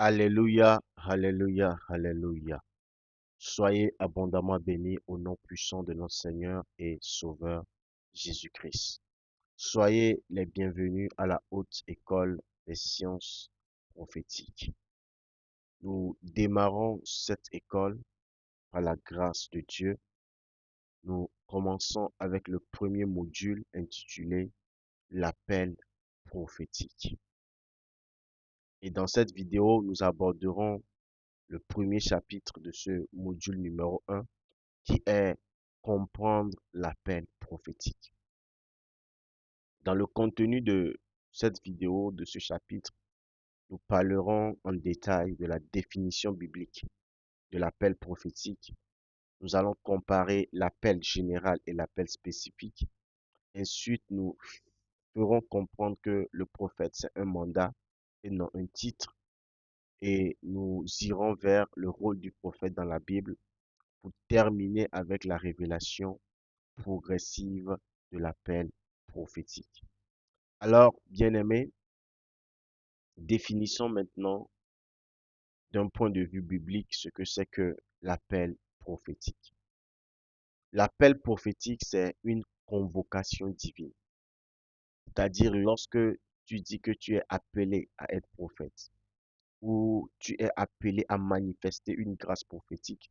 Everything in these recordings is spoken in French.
Alléluia, alléluia, alléluia. Soyez abondamment bénis au nom puissant de notre Seigneur et Sauveur Jésus-Christ. Soyez les bienvenus à la haute école des sciences prophétiques. Nous démarrons cette école par la grâce de Dieu. Nous commençons avec le premier module intitulé l'appel prophétique. Et dans cette vidéo, nous aborderons le premier chapitre de ce module numéro un, qui est comprendre l'appel prophétique. Dans le contenu de cette vidéo, de ce chapitre, nous parlerons en détail de la définition biblique de l'appel prophétique. Nous allons comparer l'appel général et l'appel spécifique. Ensuite, nous ferons comprendre que le prophète, c'est un mandat et non un titre. Et nous irons vers le rôle du prophète dans la Bible pour terminer avec la révélation progressive de l'appel prophétique. Alors, bien-aimés, définissons maintenant d'un point de vue biblique ce que c'est que l'appel prophétique. L'appel prophétique, c'est une convocation divine. C'est-à-dire lorsque tu dis que tu es appelé à être prophète ou tu es appelé à manifester une grâce prophétique,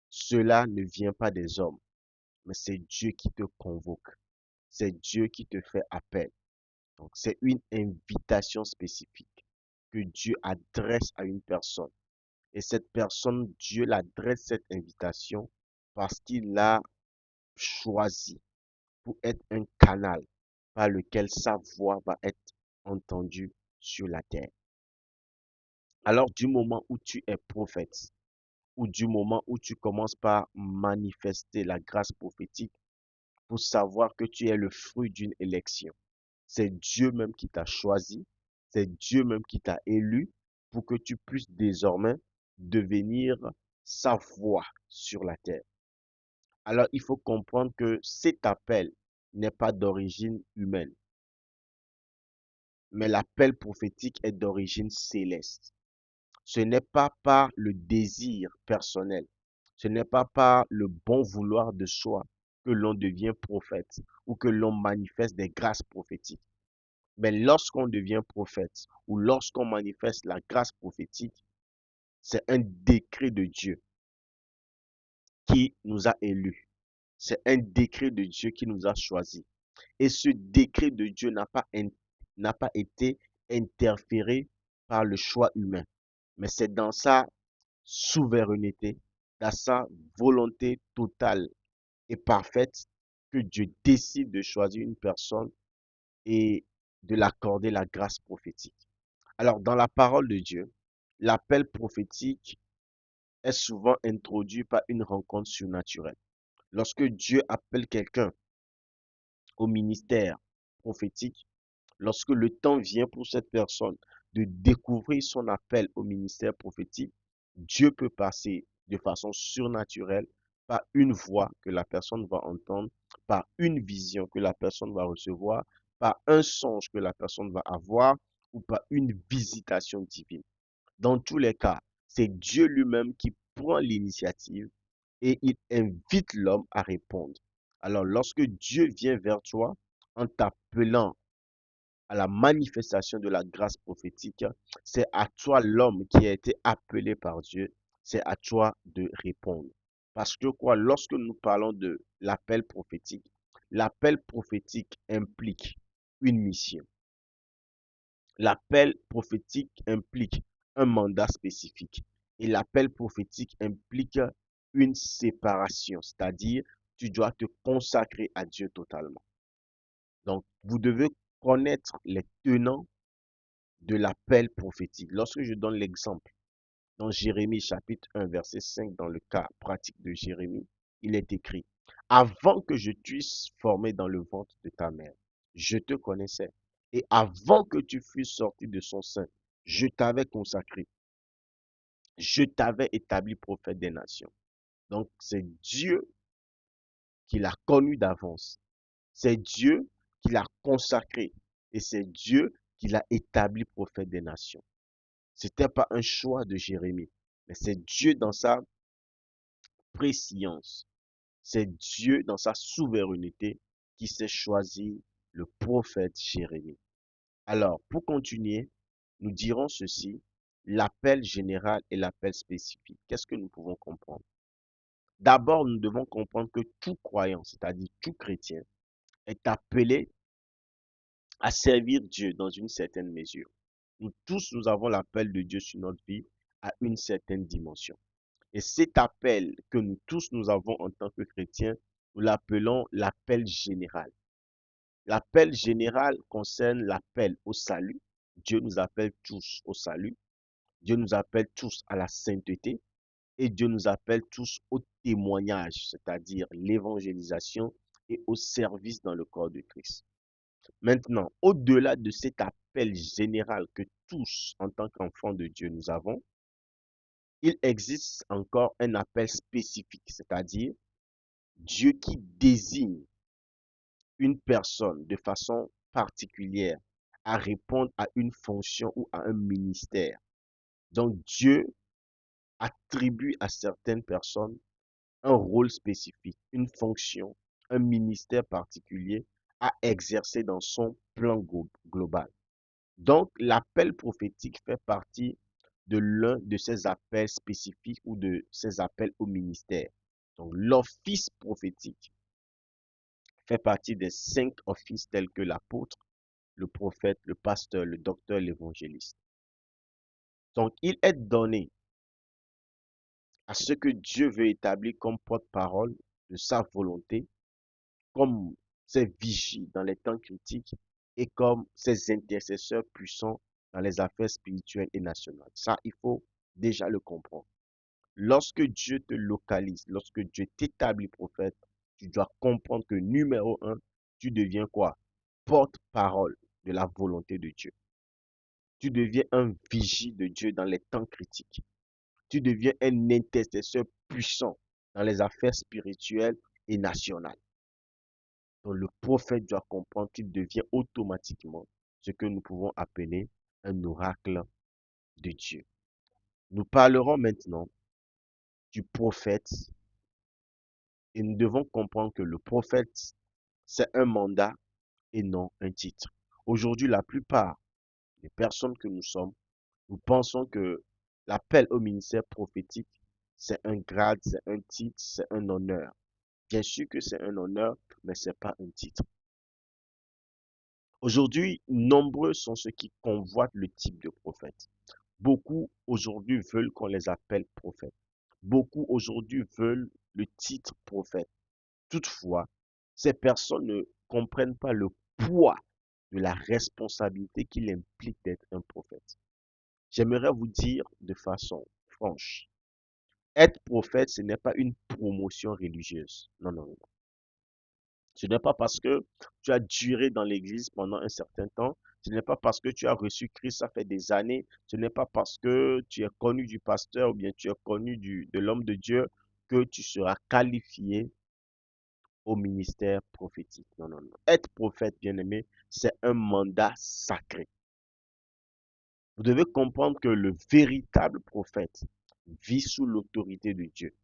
cela ne vient pas des hommes, mais c'est Dieu qui te convoque. C'est Dieu qui te fait appel. Donc, c'est une invitation spécifique que Dieu adresse à une personne. Et cette personne, Dieu l'adresse cette invitation parce qu'il l'a choisi pour être un canal par lequel sa voix va être entendue sur la terre. Alors, du moment où tu es prophète, ou du moment où tu commences par manifester la grâce prophétique, pour savoir que tu es le fruit d'une élection. C'est Dieu même qui t'a choisi, c'est Dieu même qui t'a élu pour que tu puisses désormais devenir sa voix sur la terre. Alors, il faut comprendre que cet appel n'est pas d'origine humaine, mais l'appel prophétique est d'origine céleste. Ce n'est pas par le désir personnel, ce n'est pas par le bon vouloir de soi que l'on devient prophète ou que l'on manifeste des grâces prophétiques. Mais lorsqu'on devient prophète ou lorsqu'on manifeste la grâce prophétique, c'est un décret de Dieu qui nous a élus. C'est un décret de Dieu qui nous a choisis. Et ce décret de Dieu n'a pas été interféré par le choix humain. Mais c'est dans sa souveraineté, dans sa volonté totale et parfaite que Dieu décide de choisir une personne et de l'accorder la grâce prophétique. Alors, dans la parole de Dieu, l'appel prophétique est souvent introduit par une rencontre surnaturelle. Lorsque Dieu appelle quelqu'un au ministère prophétique, lorsque le temps vient pour cette personne de découvrir son appel au ministère prophétique, Dieu peut passer de façon surnaturelle par une voix que la personne va entendre, par une vision que la personne va recevoir, par un songe que la personne va avoir ou par une visitation divine. Dans tous les cas, c'est Dieu lui-même qui prend l'initiative et il invite l'homme à répondre. Alors, lorsque Dieu vient vers toi en t'appelant à la manifestation de la grâce prophétique, c'est à toi l'homme qui a été appelé par Dieu, c'est à toi de répondre. Parce que quoi, lorsque nous parlons de l'appel prophétique implique une mission. L'appel prophétique implique un mandat spécifique. Et l'appel prophétique implique une séparation, c'est-à-dire tu dois te consacrer à Dieu totalement. Donc, vous devez connaître les tenants de l'appel prophétique. Lorsque je donne l'exemple, dans Jérémie chapitre 1, verset 5, dans le cas pratique de Jérémie, il est écrit, avant que je t'eusse formé dans le ventre de ta mère, je te connaissais. Et avant que tu fusses sorti de son sein, je t'avais consacré. Je t'avais établi prophète des nations. Donc, c'est Dieu qui l'a connu d'avance. C'est Dieu qui l'a consacré. Et c'est Dieu qui l'a établi prophète des nations. C'était pas un choix de Jérémie, mais c'est Dieu dans sa préscience. C'est Dieu dans sa souveraineté qui s'est choisi le prophète Jérémie. Alors, pour continuer, nous dirons ceci, l'appel général et l'appel spécifique. Qu'est-ce que nous pouvons comprendre? D'abord, nous devons comprendre que tout croyant, c'est-à-dire tout chrétien, est appelé à servir Dieu dans une certaine mesure. Nous tous, nous avons l'appel de Dieu sur notre vie à une certaine dimension. Et cet appel que nous tous, nous avons en tant que chrétiens, nous l'appelons l'appel général. L'appel général concerne l'appel au salut. Dieu nous appelle tous au salut. Dieu nous appelle tous à la sainteté. Et Dieu nous appelle tous au témoignage, c'est-à-dire l'évangélisation et au service dans le corps de Christ. Maintenant, au-delà de cet appel général que tous, en tant qu'enfants de Dieu, nous avons, il existe encore un appel spécifique, c'est-à-dire Dieu qui désigne une personne de façon particulière à répondre à une fonction ou à un ministère. Donc Dieu attribue à certaines personnes un rôle spécifique, une fonction, un ministère particulier à exercer dans son plan global. Donc l'appel prophétique fait partie de l'un de ces appels spécifiques ou de ces appels au ministère. Donc l'office prophétique fait partie des 5 offices tels que l'apôtre, le prophète, le pasteur, le docteur, l'évangéliste. Donc, il est donné à ce que Dieu veut établir comme porte-parole de sa volonté, comme ses vigies dans les temps critiques et comme ses intercesseurs puissants dans les affaires spirituelles et nationales. Ça, il faut déjà le comprendre. Lorsque Dieu te localise, lorsque Dieu t'établit prophète, tu dois comprendre que numéro un, tu deviens quoi? Porte-parole de la volonté de Dieu. Tu deviens un vigie de Dieu dans les temps critiques. Tu deviens un intercesseur puissant dans les affaires spirituelles et nationales. Donc le prophète doit comprendre qu'il devient automatiquement ce que nous pouvons appeler un oracle de Dieu. Nous parlerons maintenant du prophète et nous devons comprendre que le prophète, c'est un mandat et non un titre. Aujourd'hui, la plupart des personnes que nous sommes, nous pensons que l'appel au ministère prophétique, c'est un grade, c'est un titre, c'est un honneur. Bien sûr que c'est un honneur, mais ce n'est pas un titre. Aujourd'hui, nombreux sont ceux qui convoitent le type de prophète. Beaucoup aujourd'hui veulent qu'on les appelle prophètes. Beaucoup aujourd'hui veulent le titre prophète. Toutefois, ces personnes ne comprennent pas le poids de la responsabilité qu'il implique d'être un prophète. J'aimerais vous dire de façon franche, être prophète, ce n'est pas une promotion religieuse. Non, non, non. Ce n'est pas parce que tu as duré dans l'église pendant un certain temps. Ce n'est pas parce que tu as reçu Christ, ça fait des années. Ce n'est pas parce que tu es connu du pasteur ou bien tu es connu de l'homme de Dieu que tu seras qualifié au ministère prophétique. Non, non, non. Être prophète, bien aimé, c'est un mandat sacré. Vous devez comprendre que le véritable prophète vit sous l'autorité de Dieu.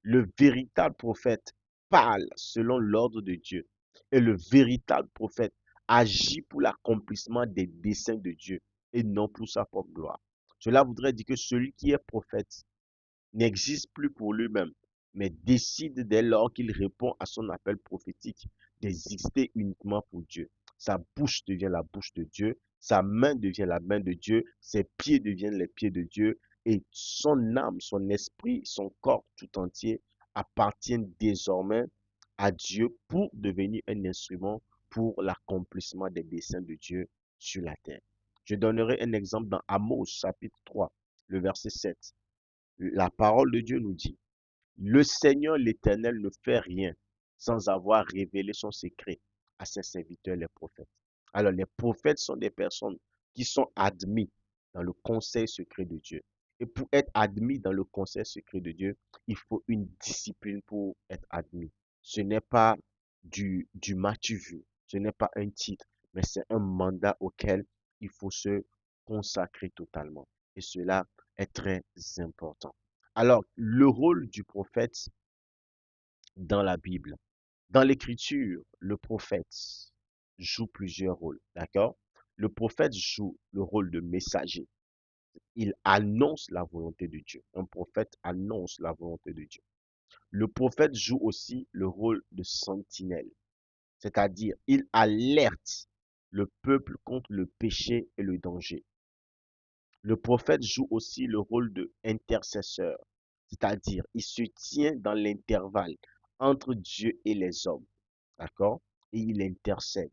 Le véritable prophète parle selon l'ordre de Dieu. Et le véritable prophète agit pour l'accomplissement des desseins de Dieu et non pour sa propre gloire. Cela voudrait dire que celui qui est prophète n'existe plus pour lui-même, mais décide dès lors qu'il répond à son appel prophétique d'exister uniquement pour Dieu. Sa bouche devient la bouche de Dieu, sa main devient la main de Dieu, ses pieds deviennent les pieds de Dieu, et son âme, son esprit, son corps tout entier appartiennent désormais à Dieu pour devenir un instrument pour l'accomplissement des desseins de Dieu sur la terre. Je donnerai un exemple dans Amos chapitre 3, le verset 7. La parole de Dieu nous dit, le Seigneur l'Éternel ne fait rien sans avoir révélé son secret à ses serviteurs les prophètes. Alors les prophètes sont des personnes qui sont admis dans le conseil secret de Dieu. Et pour être admis dans le conseil secret de Dieu, il faut une discipline pour être admis. Ce n'est pas du m'as-tu vu, ce n'est pas un titre, mais c'est un mandat auquel il faut se consacrer totalement. Et cela est très important. Alors, le rôle du prophète dans la Bible. Dans l'écriture, le prophète joue plusieurs rôles, d'accord? Le prophète joue le rôle de messager. Il annonce la volonté de Dieu. Un prophète annonce la volonté de Dieu. Le prophète joue aussi le rôle de sentinelle, c'est-à-dire il alerte le peuple contre le péché et le danger. Le prophète joue aussi le rôle de intercesseur, c'est-à-dire il se tient dans l'intervalle entre Dieu et les hommes, d'accord? Et il intercède.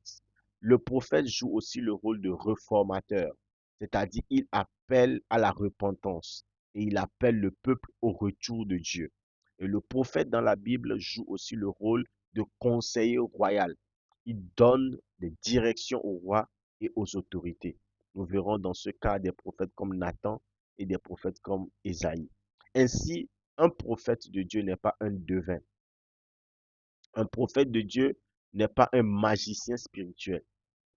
Le prophète joue aussi le rôle de réformateur, c'est-à-dire il appelle à la repentance et il appelle le peuple au retour de Dieu. Et le prophète dans la Bible joue aussi le rôle de conseiller royal. Il donne des directions au roi et aux autorités. Nous verrons dans ce cas des prophètes comme Nathan et des prophètes comme Ésaïe. Ainsi, un prophète de Dieu n'est pas un devin. Un prophète de Dieu n'est pas un magicien spirituel,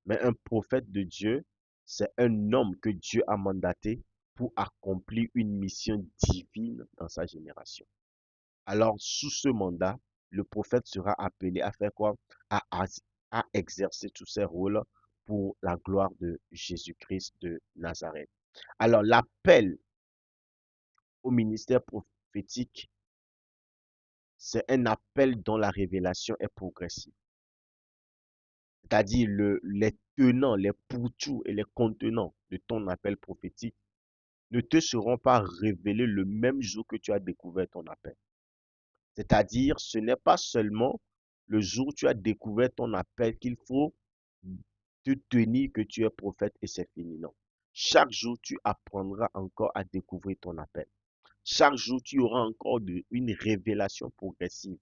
mais un prophète de Dieu, c'est un homme que Dieu a mandaté pour accomplir une mission divine dans sa génération. Alors, sous ce mandat, le prophète sera appelé à faire quoi? À exercer tous ses rôles pour la gloire de Jésus-Christ de Nazareth. Alors, l'appel au ministère prophétique, c'est un appel dont la révélation est progressive. C'est-à-dire les tenants, les pourtours et les contenants de ton appel prophétique ne te seront pas révélés le même jour que tu as découvert ton appel. C'est-à-dire, ce n'est pas seulement le jour où tu as découvert ton appel qu'il faut te tenir que tu es prophète et c'est fini. Non. Chaque jour, tu apprendras encore à découvrir ton appel. Chaque jour, tu auras encore une révélation progressive.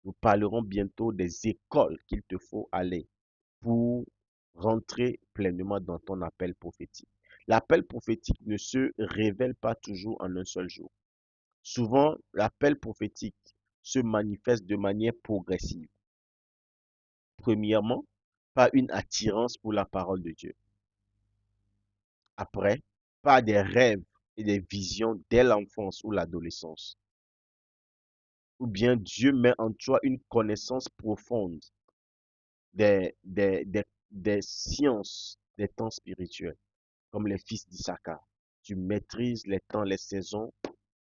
Nous parlerons bientôt des écoles qu'il te faut aller pour rentrer pleinement dans ton appel prophétique. L'appel prophétique ne se révèle pas toujours en un seul jour. Souvent, l'appel prophétique se manifeste de manière progressive. Premièrement, par une attirance pour la parole de Dieu. Après, par des rêves et des visions dès l'enfance ou l'adolescence. Ou bien Dieu met en toi une connaissance profonde des, des, des, des sciences des temps spirituels, comme les fils d'Issachar. Tu maîtrises les temps, les saisons,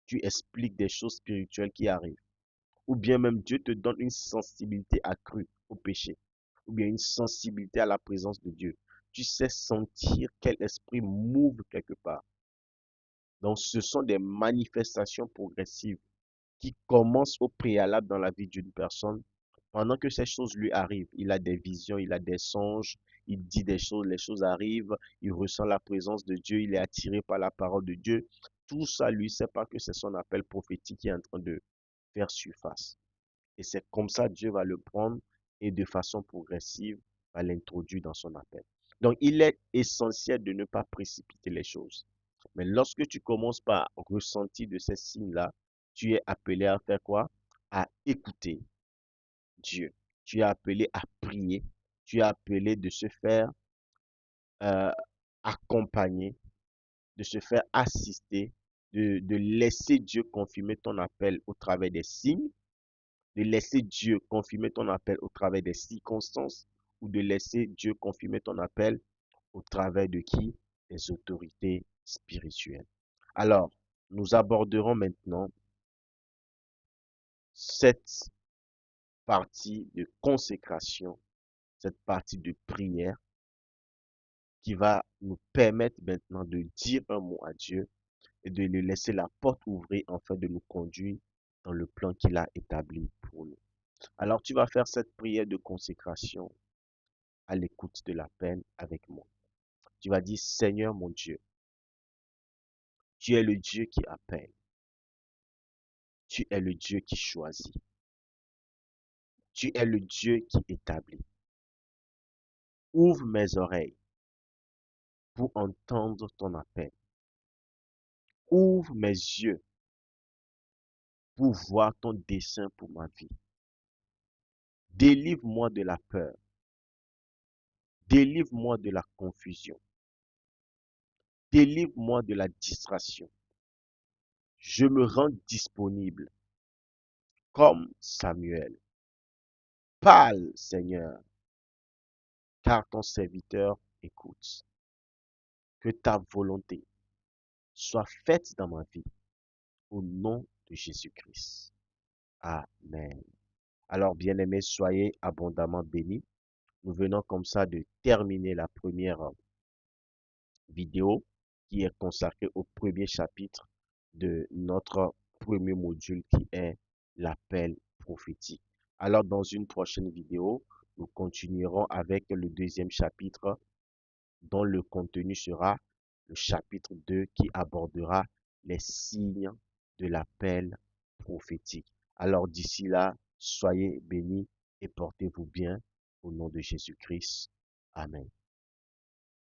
tu expliques des choses spirituelles qui arrivent. Ou bien même Dieu te donne une sensibilité accrue au péché, ou bien une sensibilité à la présence de Dieu. Tu sais sentir quel esprit m'ouvre quelque part. Donc ce sont des manifestations progressives qui commencent au préalable dans la vie d'une personne. Pendant que ces choses lui arrivent, il a des visions, il a des songes, il dit des choses, les choses arrivent, il ressent la présence de Dieu, il est attiré par la parole de Dieu. Tout ça, lui, sait pas que c'est son appel prophétique qui est en train de faire surface. Et c'est comme ça Dieu va le prendre et de façon progressive va l'introduire dans son appel. Donc, il est essentiel de ne pas précipiter les choses. Mais lorsque tu commences par ressentir de ces signes-là, tu es appelé à faire quoi? À écouter Dieu. Tu es appelé à prier. Tu es appelé de se faire euh, accompagner, de se faire assister, de laisser Dieu confirmer ton appel au travers des signes, de laisser Dieu confirmer ton appel au travers des circonstances ou de laisser Dieu confirmer ton appel au travers de qui? Des autorités spirituelles. Alors, nous aborderons maintenant cette partie de consécration, cette partie de prière qui va nous permettre maintenant de dire un mot à Dieu et de lui laisser la porte ouverte afin de nous conduire dans le plan qu'il a établi pour nous. Alors tu vas faire cette prière de consécration à l'écoute de la peine avec moi. Tu vas dire, Seigneur mon Dieu, tu es le Dieu qui appelle. Tu es le Dieu qui choisit. Tu es le Dieu qui établit. Ouvre mes oreilles pour entendre ton appel. Ouvre mes yeux pour voir ton dessein pour ma vie. Délivre-moi de la peur. Délivre-moi de la confusion. Délivre-moi de la distraction. Je me rends disponible comme Samuel. Parle, Seigneur, car ton serviteur écoute. Que ta volonté soit faite dans ma vie au nom de Jésus-Christ. Amen. Alors, bien-aimés, soyez abondamment bénis. Nous venons comme ça de terminer la première vidéo qui est consacrée au premier chapitre de notre premier module qui est l'appel prophétique. Alors, dans une prochaine vidéo, nous continuerons avec le deuxième chapitre dont le contenu sera le chapitre 2 qui abordera les signes de l'appel prophétique. Alors d'ici là, soyez bénis et portez-vous bien au nom de Jésus-Christ. Amen.